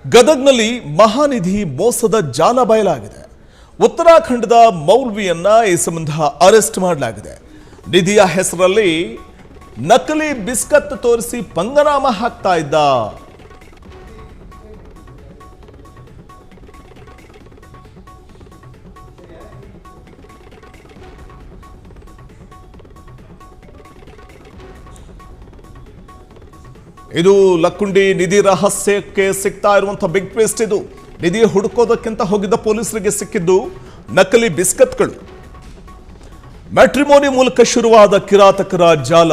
ಗದಗ್ನಲ್ಲಿ ಮಹಾನಿಧಿ ಮೋಸದ ಜಾಲ ಬಯಲಾಗಿದೆ. ಉತ್ತರಾಖಂಡದ ಮೌಲ್ವಿಯನ್ನ ಈ ಸಂಬಂಧ ಅರೆಸ್ಟ್ ಮಾಡಲಾಗಿದೆ. ನಿಧಿಯ ಹೆಸರಲ್ಲಿ ನಕಲಿ ಬಿಸ್ಕತ್ ತೋರಿಸಿ ಪಂಗನಾಮ ಹಾಕ್ತಾ ಇದ್ದ. ಇದು ಲಕ್ಕುಂಡಿ ನಿಧಿ ರಹಸ್ಯಕ್ಕೆ ಸಿಗ್ತಾ ಇರುವಂತಹ ಬಿಗ್ ಟ್ವಿಸ್ಟ್. ಇದು ನಿಧಿ ಹುಡುಕೋದಕ್ಕಿಂತ ಹೋಗಿದ್ದ ಪೊಲೀಸರಿಗೆ ಸಿಕ್ಕಿದ್ದು ನಕಲಿ ಬಿಸ್ಕತ್ಗಳು. ಮ್ಯಾಟ್ರಿಮೋನಿ ಮೂಲಕ ಶುರುವಾದ ಕಿರಾತಕರ ಜಾಲ.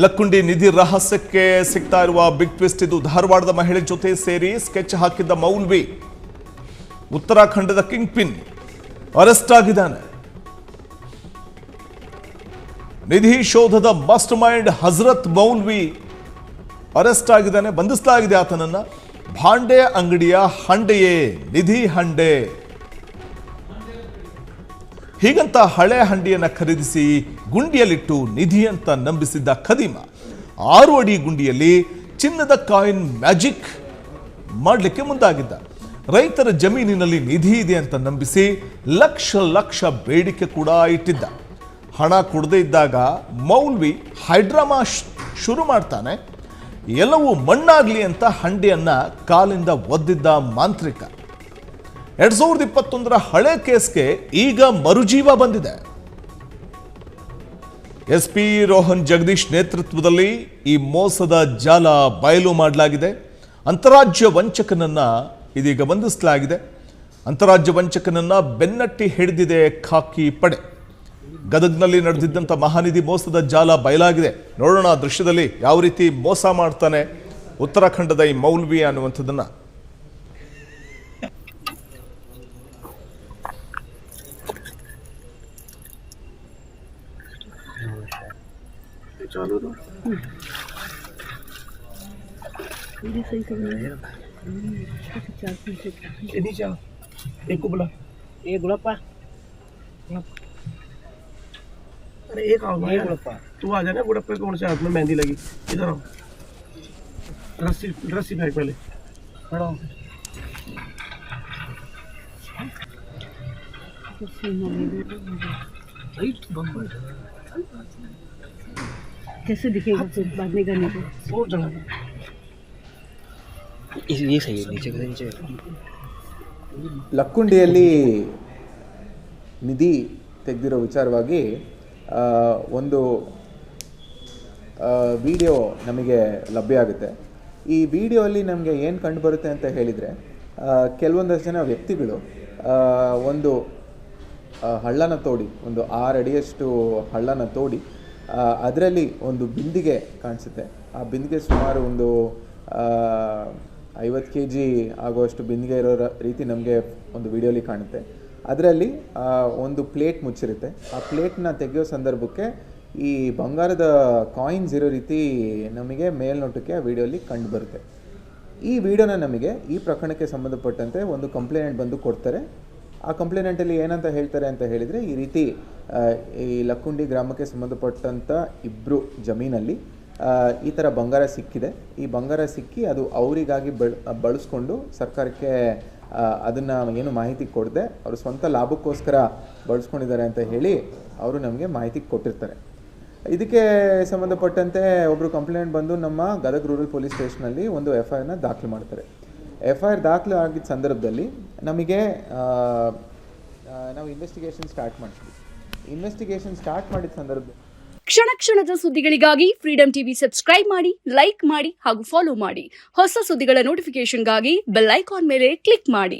ಲಕ್ಕುಂಡಿ ನಿಧಿ ರಹಸ್ಯಕ್ಕೆ ಸಿಗ್ತಾ ಇರುವ ಬಿಗ್ ಟ್ವಿಸ್ಟ್ ಇದು. ಧಾರವಾಡದ ಮಹಿಳೆ ಜೊತೆ ಸೇರಿ ಸ್ಕೆಚ್ ಹಾಕಿದ್ದ ಮೌಲ್ವಿ ಉತ್ತರಾಖಂಡದ ಕಿಂಗ್ ಪಿನ್ ಅರೆಸ್ಟ್ ಆಗಿದ್ದಾನೆ. ನಿಧಿ ಶೋಧದ ಮಾಸ್ಟರ್ ಮೈಂಡ್ ಹಜರತ್ ಮೌಲ್ವಿ ಅರೆಸ್ಟ್ ಆಗಿದ್ದಾನೆ. ಬಂಧಿಸಲಾಗಿದೆ ಆತನನ್ನ. ಭಾಂಡೆ ಅಂಗಡಿಯ ಹಂಡೆಯೇ ನಿಧಿ ಹಂಡೆ, ಹೀಗಂತ ಹಳೆ ಹಂಡಿಯನ್ನ ಖರೀದಿಸಿ ಗುಂಡಿಯಲ್ಲಿಟ್ಟು ನಿಧಿ ಅಂತ ನಂಬಿಸಿದ್ದ ಖದೀಮ 6 ಅಡಿ ಗುಂಡಿಯಲ್ಲಿ ಚಿನ್ನದ ಕಾಯಿನ್ ಮ್ಯಾಜಿಕ್ ಮಾಡಲಿಕ್ಕೆ ಮುಂದಾಗಿದ್ದ. ರೈತರ ಜಮೀನಿನಲ್ಲಿ ನಿಧಿ ಇದೆ ಅಂತ ನಂಬಿಸಿ ಲಕ್ಷ ಲಕ್ಷ ಬೇಡಿಕೆ ಕೂಡ ಇಟ್ಟಿದ್ದ. ಹಣ ಕೊಡದೇ ಇದ್ದಾಗ ಮೌಲ್ವಿ ಹೈಡ್ರಾಮಾ ಶುರು ಮಾಡ್ತಾನೆ. ಎಲ್ಲವೂ ಮಣ್ಣಾಗ್ಲಿ ಅಂತ ಹಂಡಿಯನ್ನ ಕಾಲಿಂದ ಒದ್ದಿದ್ದ ಮಾಂತ್ರಿಕ. 2021ರ ಹಳೆ ಕೇಸ್ಗೆ ಈಗ ಮರುಜೀವ ಬಂದಿದೆ. SP ರೋಹನ್ ಜಗದೀಶ್ ನೇತೃತ್ವದಲ್ಲಿ ಈ ಮೋಸದ ಜಾಲ ಬಯಲು ಮಾಡಲಾಗಿದೆ. ಅಂತಾರಾಜ್ಯ ವಂಚಕನನ್ನ ಇದೀಗ ಬಂಧಿಸಲಾಗಿದೆ. ಅಂತಾರಾಜ್ಯ ವಂಚಕನನ್ನ ಬೆನ್ನಟ್ಟಿ ಹಿಡಿದಿದೆ ಖಾಕಿ ಪಡೆ. ಗದಗ್ನಲ್ಲಿ ನಡೆದಿದ್ದಂಥ ಮಹಾನಿಧಿ ಮೋಸದ ಜಾಲ ಬಯಲಾಗಿದೆ. ನೋಡೋಣ ಆ ದೃಶ್ಯದಲ್ಲಿ ಯಾವ ರೀತಿ ಮೋಸ ಮಾಡ್ತಾನೆ ಉತ್ತರಾಖಂಡದ ಈ ಮೌಲ್ವಿ ಅನ್ನುವಂಥದ್ದನ್ನ. अरे एक आओ भाई, तू आ जाना बुढ़प्पे कौन से हाथ में मेहंदी लगी, इधर आओ। रस्सी रस्सी फेंक पहले, खड़ा हो। कैसे दिखेगा फिर बाद में करने को? और चला ये सही है, नीचे नीचे ಲಕ್ಕುಂಡಿಯಲ್ಲಿ ನಿಧಿ ತೆಗೆದಿರೋ ವಿಚಾರವಾಗಿ ಒಂದು ವಿಡಿಯೋ ನಮಗೆ ಲಭ್ಯ ಆಗುತ್ತೆ. ಈ ವಿಡಿಯೋಲ್ಲಿ ನಮಗೆ ಏನು ಕಂಡುಬರುತ್ತೆ ಅಂತ ಹೇಳಿದರೆ, ಕೆಲವೊಂದಷ್ಟು ಜನ ವ್ಯಕ್ತಿಗಳು ಒಂದು ಹಳ್ಳನ ತೋಡಿ, ಒಂದು 6 ಅಡಿಯಷ್ಟು ಹಳ್ಳನ ತೋಡಿ ಅದರಲ್ಲಿ ಒಂದು ಬಿಂದಿಗೆ ಕಾಣಿಸುತ್ತೆ. ಆ ಬಿಂದಿಗೆ ಸುಮಾರು ಒಂದು 50 kg ಆಗುವಷ್ಟು ಬಿಂದಿಗೆ ಇರೋ ರೀತಿ ನಮಗೆ ಒಂದು ವಿಡಿಯೋಲಿ ಕಾಣುತ್ತೆ. ಅದರಲ್ಲಿ ಒಂದು ಪ್ಲೇಟ್ ಮುಚ್ಚಿರುತ್ತೆ. ಆ ಪ್ಲೇಟ್ನ ತೆಗೆಯೋ ಸಂದರ್ಭಕ್ಕೆ ಈ ಬಂಗಾರದ ಕಾಯಿನ್ಸ್ ಇರೋ ರೀತಿ ನಮಗೆ ಮೇಲ್ನೋಟಕ್ಕೆ ಆ ವಿಡಿಯೋಲಿ ಕಂಡು ಬರುತ್ತೆ. ಈ ವಿಡಿಯೋನ ನಮಗೆ ಈ ಪ್ರಕರಣಕ್ಕೆ ಸಂಬಂಧಪಟ್ಟಂತೆ ಒಂದು ಕಂಪ್ಲೇಂಟ್ ಬಂದು ಕೊಡ್ತಾರೆ. ಆ ಕಂಪ್ಲೇಂಟಲ್ಲಿ ಏನಂತ ಹೇಳ್ತಾರೆ ಅಂತ ಹೇಳಿದರೆ, ಈ ರೀತಿ ಈ ಲಕ್ಕುಂಡಿ ಗ್ರಾಮಕ್ಕೆ ಸಂಬಂಧಪಟ್ಟಂಥ 2 ಜಮೀನಲ್ಲಿ ಈ ಥರ ಬಂಗಾರ ಸಿಕ್ಕಿದೆ. ಈ ಬಂಗಾರ ಸಿಕ್ಕಿ ಅದು ಅವರಿಗಾಗಿ ಬಳಸ್ಕೊಂಡು ಸರ್ಕಾರಕ್ಕೆ ಅದನ್ನು ಏನು ಮಾಹಿತಿ ಕೊಡದೆ ಅವರು ಸ್ವಂತ ಲಾಭಕ್ಕೋಸ್ಕರ ಬಳಸ್ಕೊಂಡಿದ್ದಾರೆ ಅಂತ ಹೇಳಿ ಅವರು ನಮಗೆ ಮಾಹಿತಿ ಕೊಟ್ಟಿರ್ತಾರೆ. ಇದಕ್ಕೆ ಸಂಬಂಧಪಟ್ಟಂತೆ ಒಬ್ಬರು ಕಂಪ್ಲೇಂಟ್ ಬಂದು ನಮ್ಮ ಗದಗ ರೂರಲ್ ಪೊಲೀಸ್ ಸ್ಟೇಷನಲ್ಲಿ ಒಂದು FIRನ ದಾಖಲು ಮಾಡ್ತಾರೆ. FIR ದಾಖಲು ಆಗಿದ್ದ ಸಂದರ್ಭದಲ್ಲಿ ನಮಗೆ ನಾವು ಇನ್ವೆಸ್ಟಿಗೇಷನ್ ಸ್ಟಾರ್ಟ್ ಮಾಡ್ತೀವಿ. ಇನ್ವೆಸ್ಟಿಗೇಷನ್ ಸ್ಟಾರ್ಟ್ ಮಾಡಿದ ಸಂದರ್ಭದಲ್ಲಿ ಕ್ಷಣ ಕ್ಷಣದ ಸುದ್ದಿಗಳಿಗಾಗಿ ಫ್ರೀಡಂ ಟಿವಿ ಸಬ್ಸ್ಕ್ರೈಬ್ ಮಾಡಿ, ಲೈಕ್ ಮಾಡಿ ಹಾಗೂ ಫಾಲೋ ಮಾಡಿ. ಹೊಸ ಸುದ್ದಿಗಳ ನೋಟಿಫಿಕೇಶನ್ಗಾಗಿ ಬೆಲ್ ಐಕಾನ್ ಮೇಲೆ ಕ್ಲಿಕ್ ಮಾಡಿ.